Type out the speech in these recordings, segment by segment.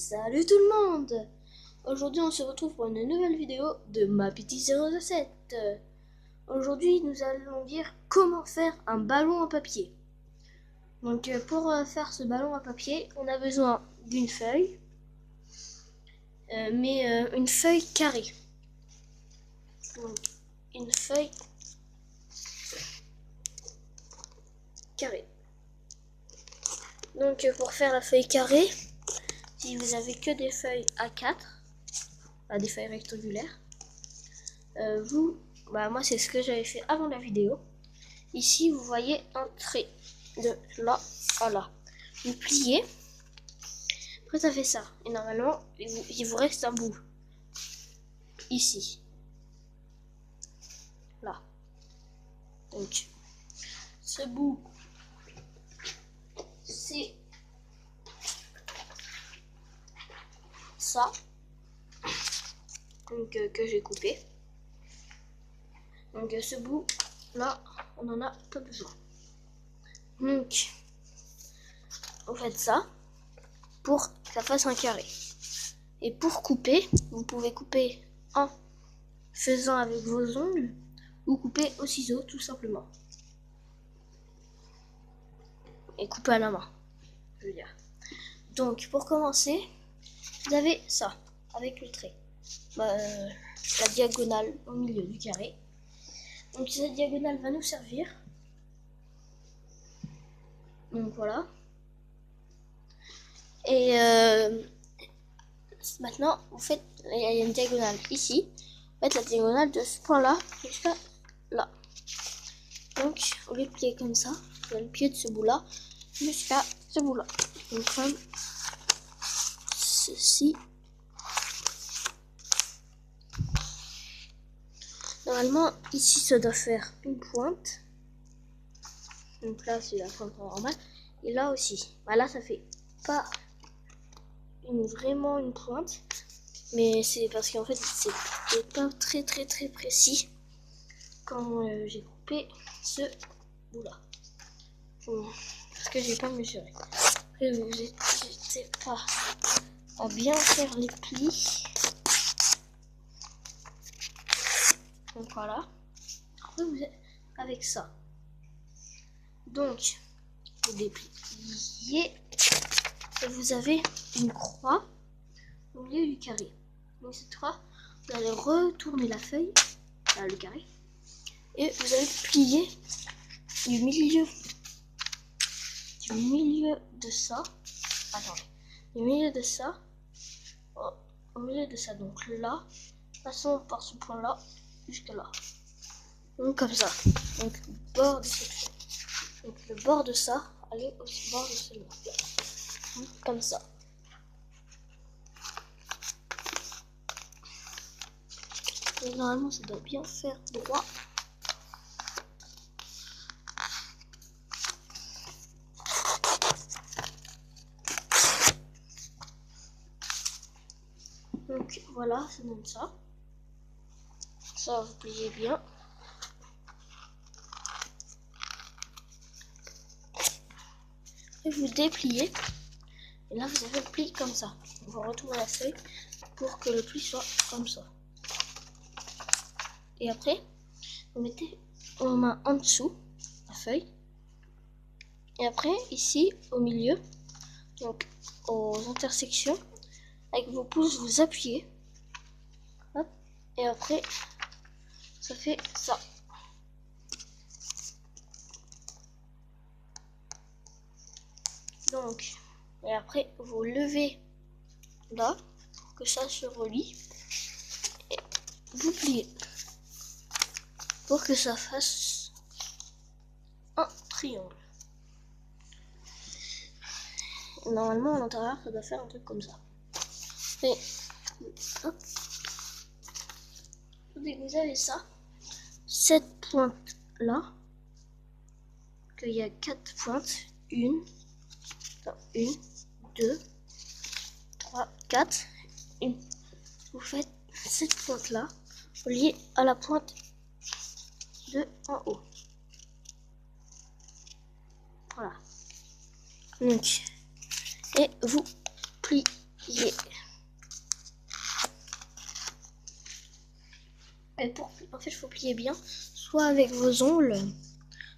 Salut tout le monde! Aujourd'hui on se retrouve pour une nouvelle vidéo de MaPity007. Aujourd'hui nous allons dire comment faire un ballon en papier. Donc pour faire ce ballon en papier, on a besoin d'une feuille, mais une feuille carrée. Donc une feuille carrée. Donc pour faire la feuille carrée, si vous avez que des feuilles A4, des feuilles rectangulaires, moi c'est ce que j'avais fait avant la vidéo. Ici vous voyez un trait de là à là. Vous pliez, après ça fait ça. Et normalement il vous reste un bout ici, là. Donc ce bout c'est ça, donc que j'ai coupé. Donc ce bout là on en a pas besoin. Donc vous faites ça pour que ça fasse un carré. Et pour couper, vous pouvez couper en faisant avec vos ongles ou couper au ciseau tout simplement. Et couper à la main, je veux dire. Donc pour commencer, vous avez ça avec le trait, la diagonale au milieu du carré. Donc cette diagonale va nous servir. Donc voilà. Et maintenant vous faites, il y a une diagonale ici. Vous faites la diagonale de ce point là jusqu'à là. Donc au lieu de plier comme ça, vous allez plier de ce bout là jusqu'à ce bout là. Donc comme ceci. Normalement ici ça doit faire une pointe. Donc là c'est la pointe normale. Et là aussi. Là ça fait pas vraiment une pointe. Mais c'est parce qu'en fait c'était pas très précis quand j'ai coupé ce bout là. Parce que j'ai pas mesuré. Après vous n'hésitez pas à bien faire les plis. Donc voilà. Après vous êtes avec ça. Donc vous dépliez et vous avez une croix au milieu du carré. Donc cette croix, vous allez retourner la feuille, le carré, et vous allez plier du milieu de ça. Attendez, du milieu de ça, au milieu de ça. Donc là, passons par ce point là jusqu'à là. Donc comme ça. Donc le bord de cette feuille. Donc le bord de ça, allez au bord de celui-là. Comme ça. Et normalement ça doit bien faire droit. Donc voilà, ça donne ça. Ça vous pliez bien. Et vous dépliez. Et là vous avez le pli comme ça. Vous retournez la feuille pour que le pli soit comme ça. Et après, vous mettez vos mains en dessous la feuille. Et après, ici, au milieu, donc aux intersections, avec vos pouces, vous appuyez. Hop, et après, ça fait ça. Donc, et après, vous levez là, pour que ça se relie. Et vous pliez. Pour que ça fasse un triangle. Normalement, à l'intérieur, ça doit faire un truc comme ça. Et hop. Dès que vous avez ça, cette pointe là, qu'il y a 4 pointes, 1, 2, 3, 4, vous faites cette pointe là reliée à la pointe de en haut. Voilà. Donc, et vous pliez. plier. Et en fait, il faut plier bien, soit avec vos ongles,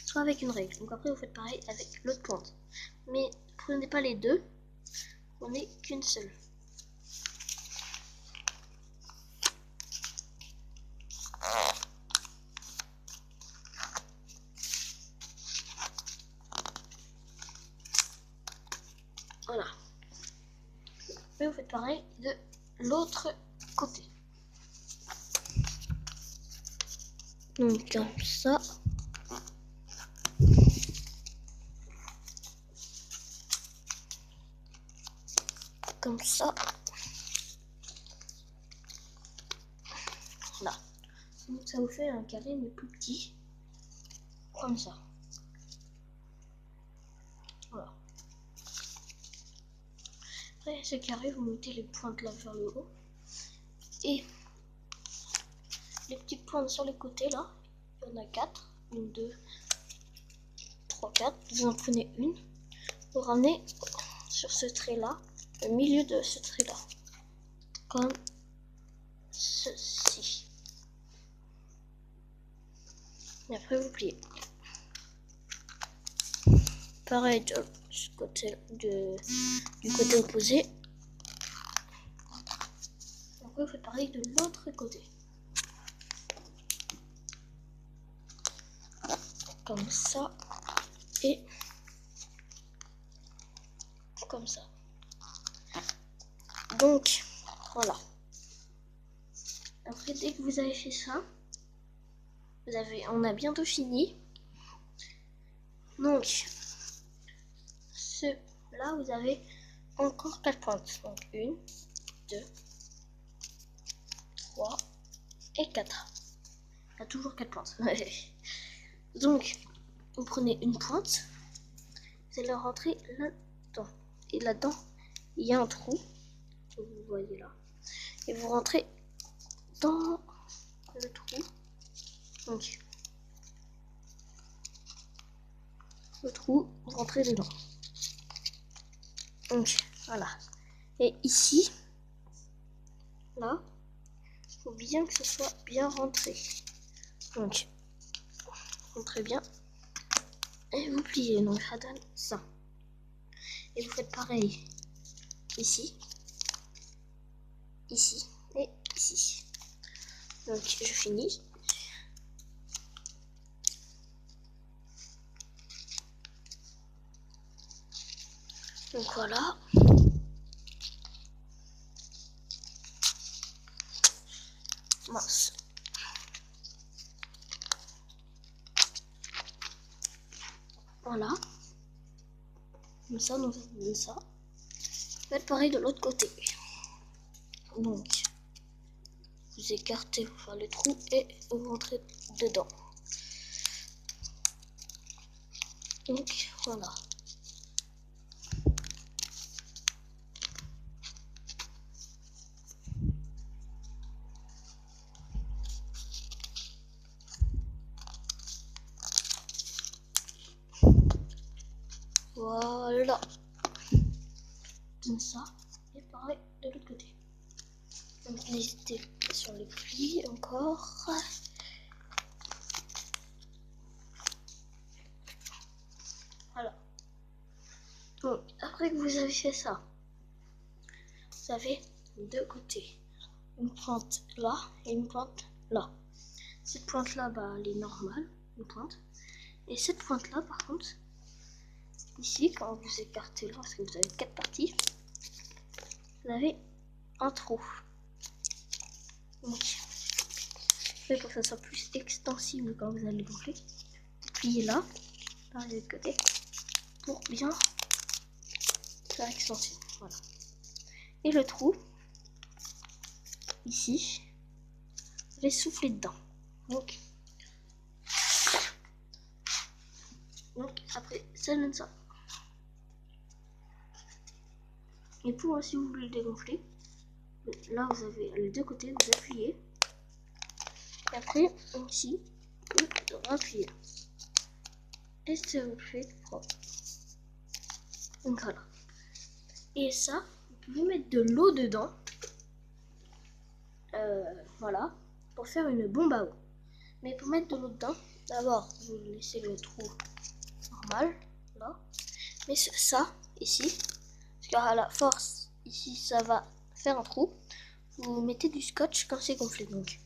soit avec une règle. Donc après, vous faites pareil avec l'autre pointe. Mais prenez pas les deux, prenez qu'une seule. Voilà. Et vous faites pareil de l'autre côté. Donc comme ça. Comme ça. Voilà. Donc ça vous fait un carré mais plus petit. Comme ça. Voilà. Après ce carré, vous mettez les pointes là vers le haut. Et les petites pointes sur les côtés là. Il y en a 4. 1, 2, 3, 4. Vous en prenez une. Vous ramenez sur ce trait là. Au milieu de ce trait là. Comme ceci. Et après vous pliez. Pareil du côté opposé. Après vous faites pareil de l'autre côté. Comme ça. Et comme ça. Donc voilà. Après dès que vous avez fait ça, on a bientôt fini. Donc là vous avez encore 4 pointes. Donc 1, 2, 3 et 4. Il y a toujours 4 pointes. Donc vous prenez une pointe, vous allez rentrer là-dedans. Et là-dedans, il y a un trou que vous voyez là. Et vous rentrez dans le trou. Donc le trou, vous rentrez dedans. Donc voilà. Et ici, là, il faut bien que ce soit bien rentré. Donc rentrez bien. Et vous pliez. Donc ça donne ça. Et vous faites pareil ici, ici et ici. Donc je finis. Donc voilà. Mince. Voilà. Comme ça, nous avons ça. Faites pareil de l'autre côté. Donc, vous écartez pour faire le trou et vous rentrez dedans. Donc, voilà. Voilà. Comme ça. Et pareil de l'autre côté. Donc, n'hésitez pas sur les plis encore. Voilà. Donc, après que vous avez fait ça, vous avez deux côtés. Une pointe là et une pointe là. Cette pointe là, bah, elle est normale, une pointe. Et cette pointe là, par contre, ici, quand vous écartez là, parce que vous avez 4 parties, vous avez un trou. Donc, pour que ça soit plus extensible quand vous allez gonfler, vous pliez là, par les côtés, pour bien faire extensible. Voilà. Et le trou, ici, vous allez souffler dedans. Donc après, ça donne ça. Et pour si vous voulez le dégonfler, là vous avez les deux côtés, vous appuyez. Et après, ici, vous appuyez. Et ça vous fait propre. Donc voilà. Et ça, vous pouvez mettre de l'eau dedans. Voilà, pour faire une bombe à eau. Mais pour mettre de l'eau dedans, d'abord vous laissez le trou normal là, mais ça ici, parce qu'à la force ici ça va faire un trou. Vous mettez du scotch quand c'est gonflé donc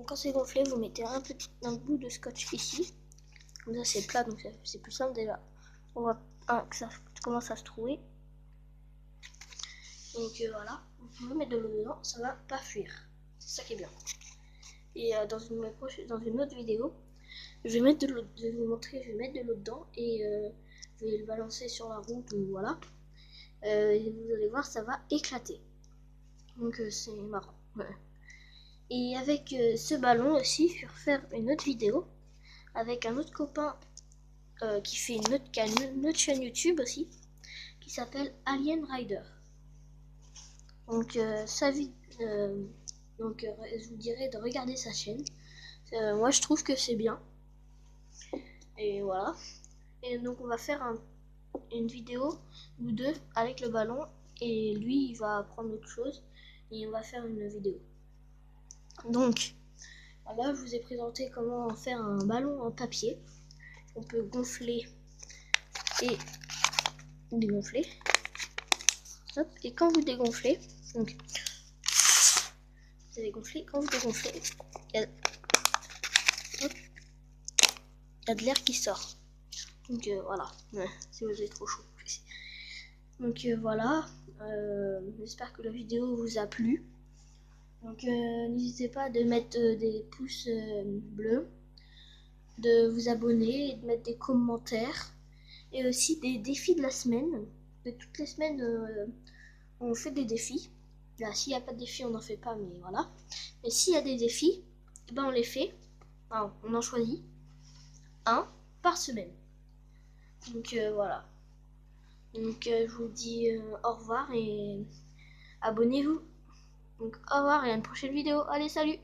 quand c'est gonflé, vous mettez un bout de scotch ici. Comme ça c'est plat, donc c'est plus simple déjà. On voit que ça commence à se trouver. Donc voilà, vous pouvez mettre de l'eau dedans, ça va pas fuir. C'est ça qui est bien. Et dans une autre vidéo, je vais mettre de l'eau, je vais vous montrer, je vais mettre de l'eau dedans et je vais le balancer sur la route ou voilà. Et vous allez voir, ça va éclater. Donc c'est marrant. Ouais. Et avec ce ballon aussi, je vais refaire une autre vidéo avec un autre copain qui fait une autre chaîne YouTube aussi, qui s'appelle Alien Rider. Donc je vous dirais de regarder sa chaîne. Moi je trouve que c'est bien. Et voilà. Et donc on va faire une vidéo ou deux avec le ballon et lui il va apprendre autre chose et on va faire une vidéo. Donc là je vous ai présenté comment faire un ballon en papier. On peut gonfler et dégonfler. Hop. Et quand vous dégonflez, donc vous dégonflez, quand vous dégonflez, il y a de l'air qui sort. Donc voilà, si vous avez trop chaud. Donc voilà, j'espère que la vidéo vous a plu. Donc n'hésitez pas de mettre des pouces bleus, de vous abonner et de mettre des commentaires. Et aussi des défis de la semaine. De toutes les semaines, on fait des défis. Là, s'il n'y a pas de défis, on n'en fait pas, mais voilà. Mais s'il y a des défis, eh ben on les fait. Enfin, on en choisit un par semaine. Donc voilà. Donc je vous dis au revoir et abonnez-vous. Donc au revoir et à une prochaine vidéo. Allez, salut!